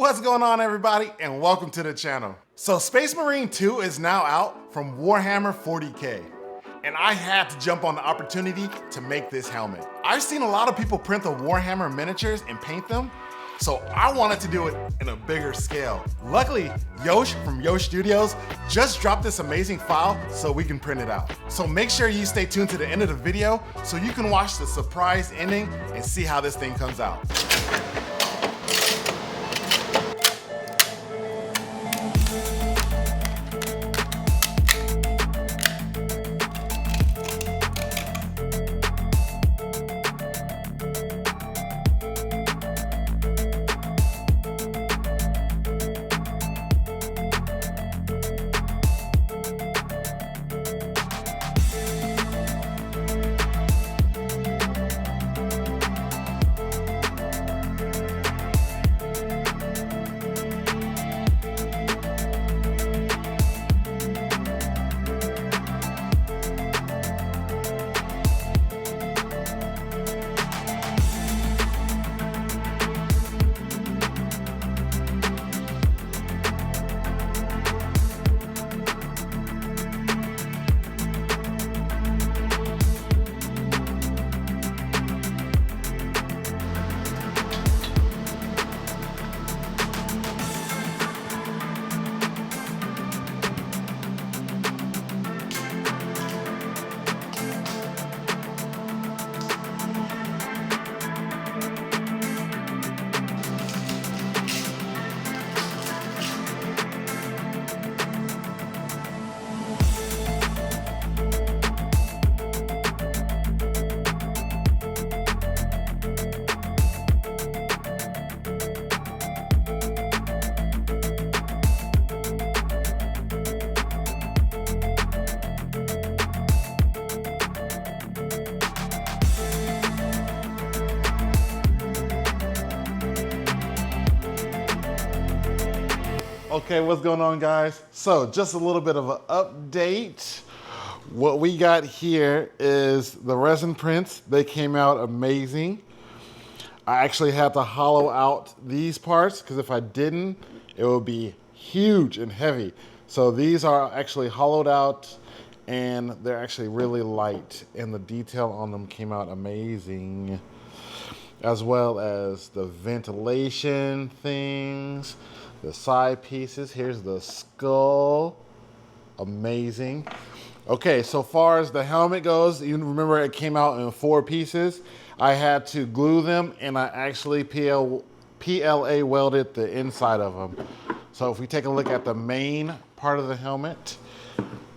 What's going on, everybody, and welcome to the channel. So Space Marine 2 is now out from Warhammer 40k, and I had to jump on the opportunity to make this helmet. I've seen a lot of people print the Warhammer miniatures and paint them, so I wanted to do it in a bigger scale. Luckily, Yosh from Yosh Studios just dropped this amazing file so we can print it out. So make sure you stay tuned to the end of the video so you can watch the surprise ending and see how this thing comes out. Okay, what's going on, guys? So just a little bit of an update. What we got here is the resin prints. They came out amazing. I actually had to hollow out these parts because if I didn't, it would be huge and heavy. So these are actually hollowed out and they're actually really light, and the detail on them came out amazing, as well as the ventilation things. The side pieces, here's the skull, amazing. Okay, so far as the helmet goes, you remember it came out in 4 pieces. I had to glue them, and I actually PLA welded the inside of them. So if we take a look at the main part of the helmet,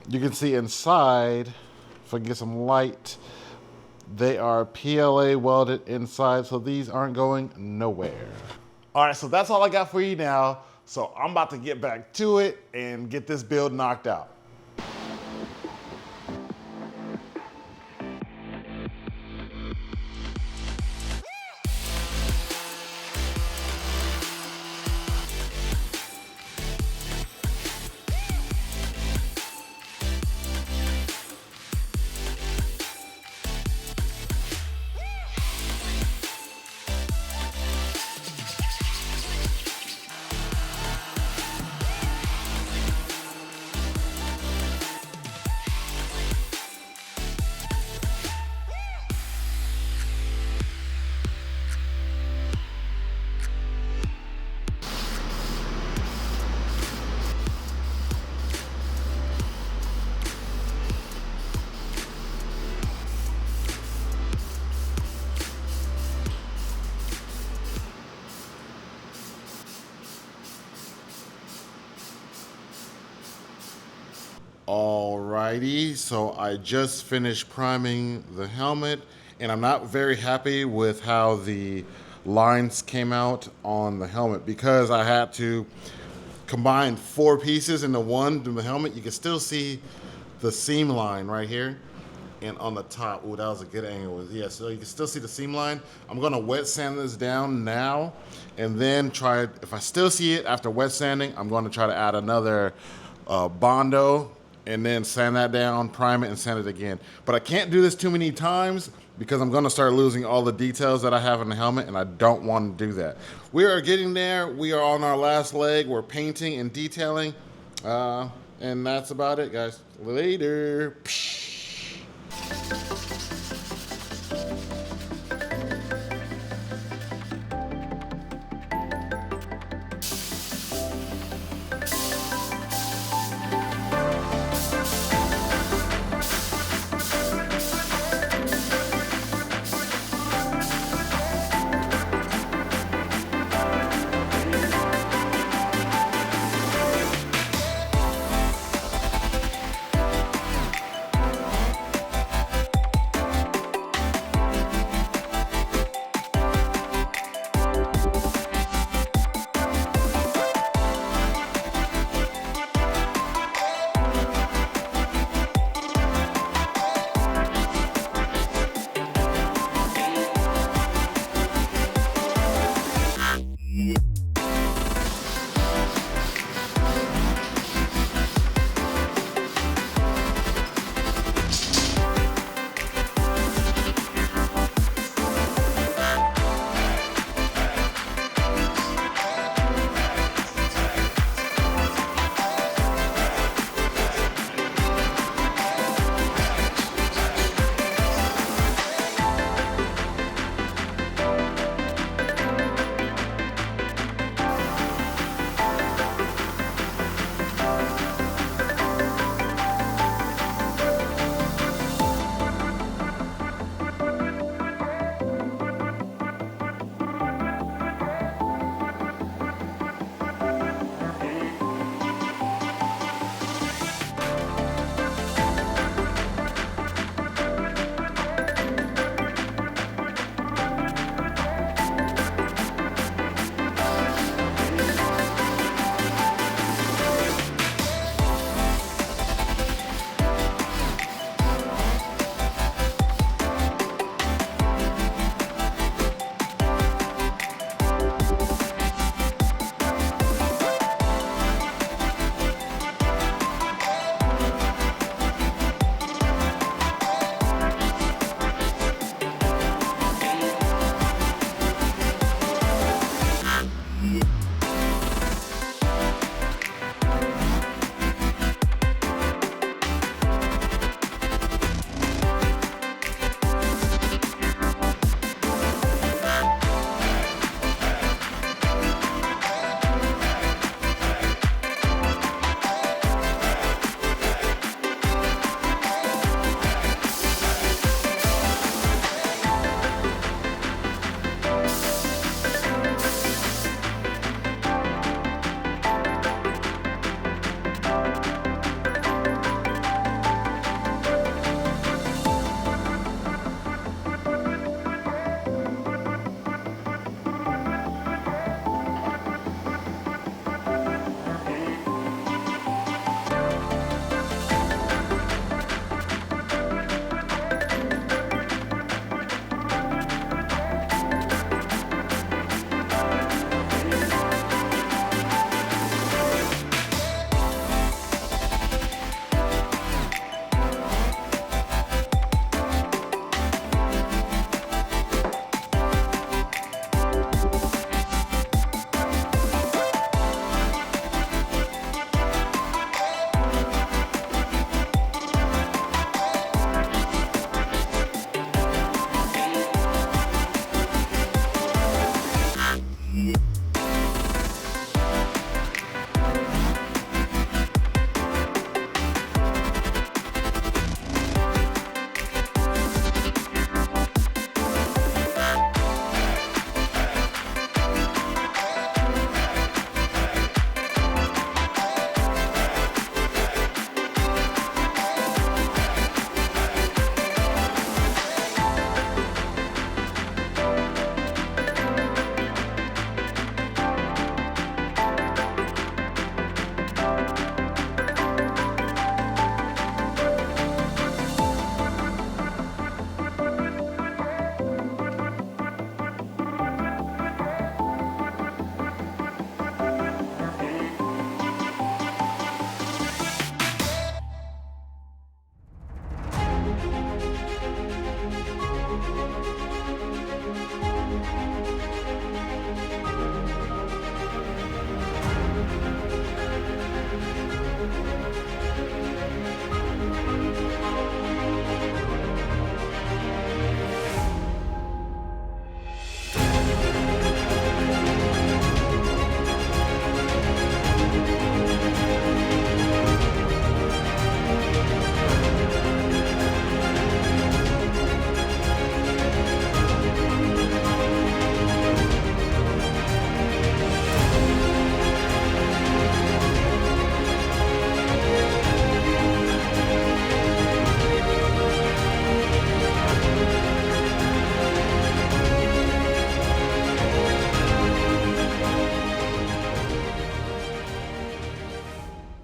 you can see inside, if I can get some light, they are PLA welded inside, so these aren't going nowhere. All right, so that's all I got for you now. So I'm about to get back to it and get this build knocked out. Alrighty, so I just finished priming the helmet, and I'm not very happy with how the lines came out on the helmet because I had to combine 4 pieces into one to the helmet. You can still see the seam line right here and on the top. Oh, that was a good angle. Yeah, so you can still see the seam line. I'm gonna wet sand this down now and then try, if I still see it after wet sanding, I'm gonna try to add another Bondo and then sand that down, prime it, and sand it again. But I can't do this too many times because I'm gonna start losing all the details that I have in the helmet, and I don't want to do that. We are getting there. We are on our last leg. We're painting and detailing, and that's about it, guys. Later.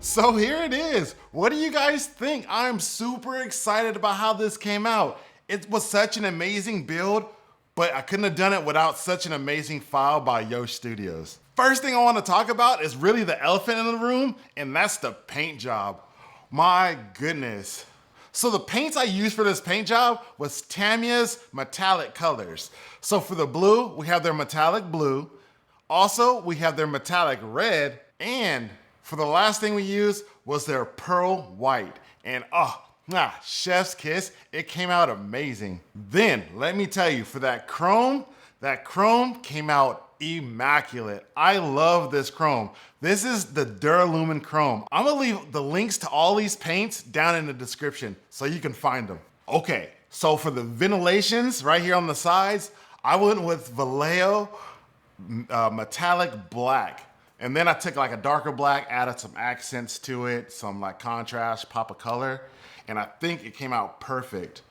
So here it is. What do you guys think? I'm super excited about how this came out. It was such an amazing build, but I couldn't have done it without such an amazing file by Yosh Studios. First thing I want to talk about is really the elephant in the room, and that's the paint job. My goodness. So the paints I used for this paint job was Tamiya's metallic colors. So for the blue, we have their metallic blue. Also, we have their metallic red, and for the last thing we used was their pearl white. And chef's kiss, it came out amazing. Then, let me tell you, for that chrome came out immaculate. I love this chrome. This is the Duralumen chrome. I'm gonna leave the links to all these paints down in the description so you can find them. Okay, so for the ventilations right here on the sides, I went with Vallejo metallic black. And then I took like a darker black, added some accents to it, some like contrast, pop of color, and I think it came out perfect.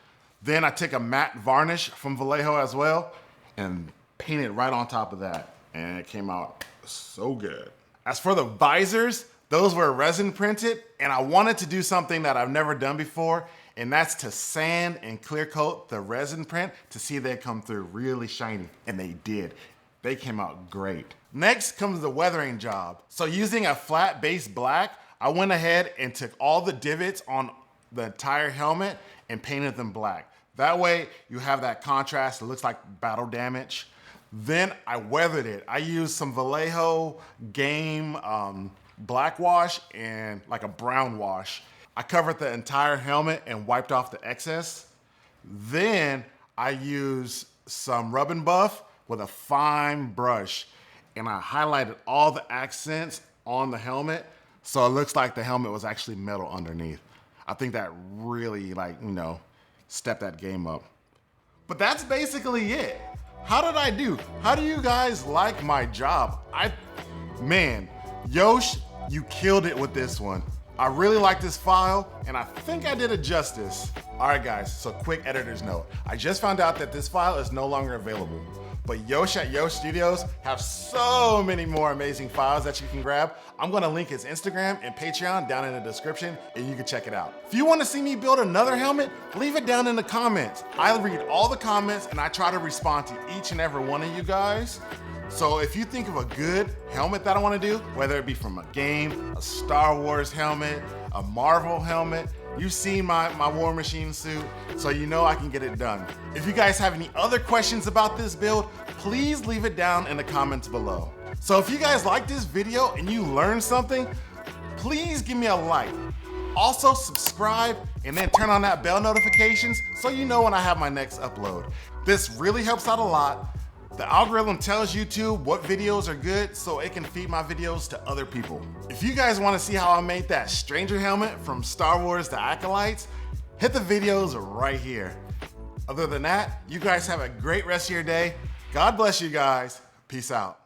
Then I took a matte varnish from Vallejo as well and painted right on top of that, and it came out so good. As for the visors, those were resin printed, and I wanted to do something that I've never done before, and that's to sand and clear coat the resin print to see they come through really shiny, and they did. They came out great. Next comes the weathering job. So using a flat base black, I went ahead and took all the divots on the entire helmet and painted them black. That way you have that contrast, it looks like battle damage. Then I weathered it. I used some Vallejo Game black wash and like a brown wash. I covered the entire helmet and wiped off the excess. Then I used some rub and buff with a fine brush, and I highlighted all the accents on the helmet so it looks like the helmet was actually metal underneath. I think that really stepped that game up. But that's basically it. How did I do? How do you guys like my job? Man, Yosh, you killed it with this one. I really like this file, and I think I did it justice. All right, guys, so quick editor's note. I just found out that this file is no longer available, but Yosh at Yosh Studios have so many more amazing files that you can grab. I'm gonna link his Instagram and Patreon down in the description, and you can check it out. If you wanna see me build another helmet, leave it down in the comments. I read all the comments, and I try to respond to each and every one of you guys. So if you think of a good helmet that I wanna do, whether it be from a game, a Star Wars helmet, a Marvel helmet, you've seen my War Machine suit, so you know I can get it done. If you guys have any other questions about this build, please leave it down in the comments below. So if you guys like this video and you learned something, please give me a like. Also subscribe and then turn on that bell notifications so you know when I have my next upload. This really helps out a lot. The algorithm tells YouTube what videos are good so it can feed my videos to other people. If you guys want to see how I made that Stranger helmet from Star Wars The Acolytes, hit the videos right here. Other than that, you guys have a great rest of your day. God bless you guys. Peace out.